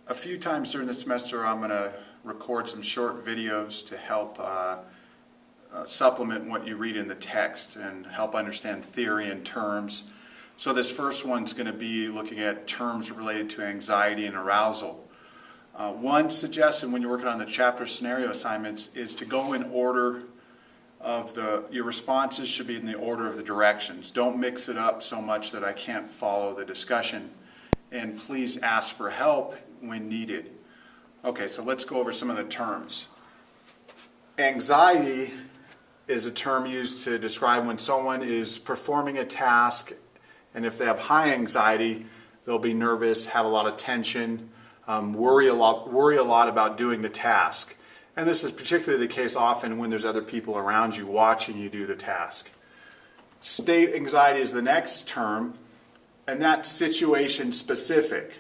A few times during the semester I'm going to record some short videos to help supplement what you read in the text and help understand theory and terms. So this first one's going to be looking at terms related to anxiety and arousal. One suggestion when you're working on the chapter scenario assignments is to go in order of your responses should be in the order of the directions. Don't mix it up so much that I can't follow the discussion, and please ask for help when needed. Okay, so let's go over some of the terms. Anxiety is a term used to describe when someone is performing a task, and if they have high anxiety, they'll be nervous, have a lot of tension, worry a lot about doing the task. And this is particularly the case often when there's other people around you watching you do the task. State anxiety is the next term, and that's situation specific.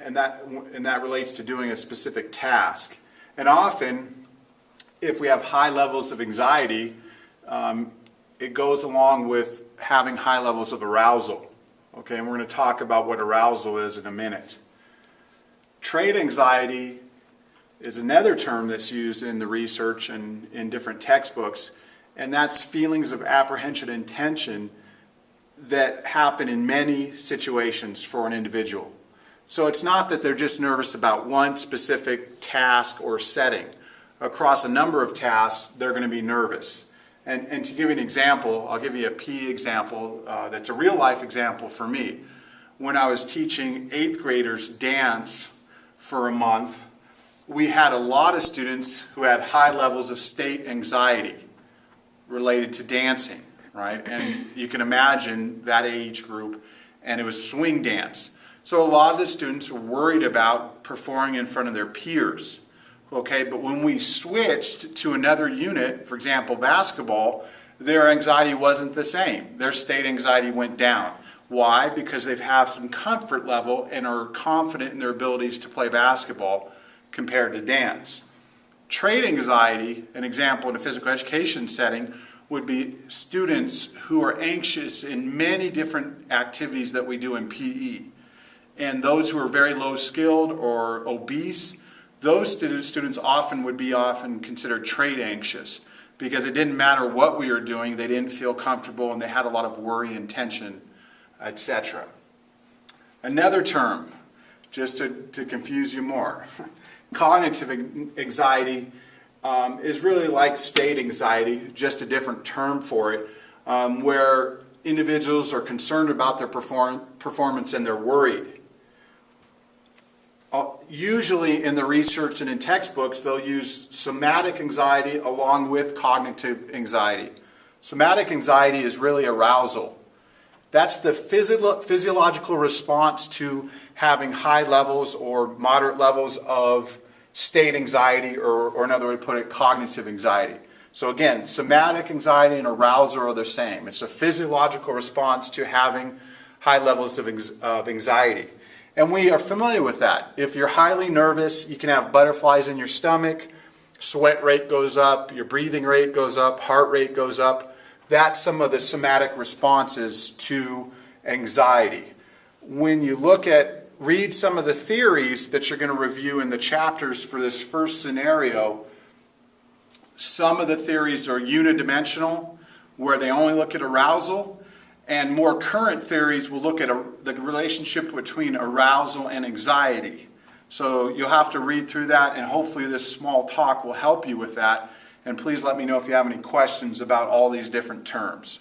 And that relates to doing a specific task. And often, if we have high levels of anxiety, it goes along with having high levels of arousal. Okay, and we're going to talk about what arousal is in a minute. Trait anxiety is another term that's used in the research and in different textbooks, and that's feelings of apprehension and tension that happen in many situations for an individual. So it's not that they're just nervous about one specific task or setting. Across a number of tasks, they're going to be nervous. And to give you an example, I'll give you a PE example that's a real-life example for me. When I was teaching 8th graders dance for a month, we had a lot of students who had high levels of state anxiety related to dancing, right? And you can imagine that age group, and it was swing dance. So a lot of the students were worried about performing in front of their peers. Okay, but when we switched to another unit, for example, basketball, their anxiety wasn't the same. Their state anxiety went down. Why? Because they have some comfort level and are confident in their abilities to play basketball compared to dance. Trait anxiety, an example in a physical education setting, would be students who are anxious in many different activities that we do in PE. And those who are very low skilled or obese, those students often would be considered trait anxious because it didn't matter what we were doing, they didn't feel comfortable and they had a lot of worry and tension, etc. Another term, just to confuse you more, cognitive anxiety is really like state anxiety, just a different term for it, where individuals are concerned about their performance and they're worried. Usually in the research and in textbooks, they'll use somatic anxiety along with cognitive anxiety. Somatic anxiety is really arousal. That's the physiological response to having high levels or moderate levels of state anxiety, or another way to put it, cognitive anxiety. So again, somatic anxiety and arousal are the same. It's a physiological response to having high levels of anxiety. And we are familiar with that. If you're highly nervous, you can have butterflies in your stomach, sweat rate goes up, your breathing rate goes up, heart rate goes up. That's some of the somatic responses to anxiety. When you read some of the theories that you're going to review in the chapters for this first scenario, some of the theories are unidimensional, where they only look at arousal. And more current theories will look at the relationship between arousal and anxiety. So you'll have to read through that, and hopefully this small talk will help you with that. And please let me know if you have any questions about all these different terms.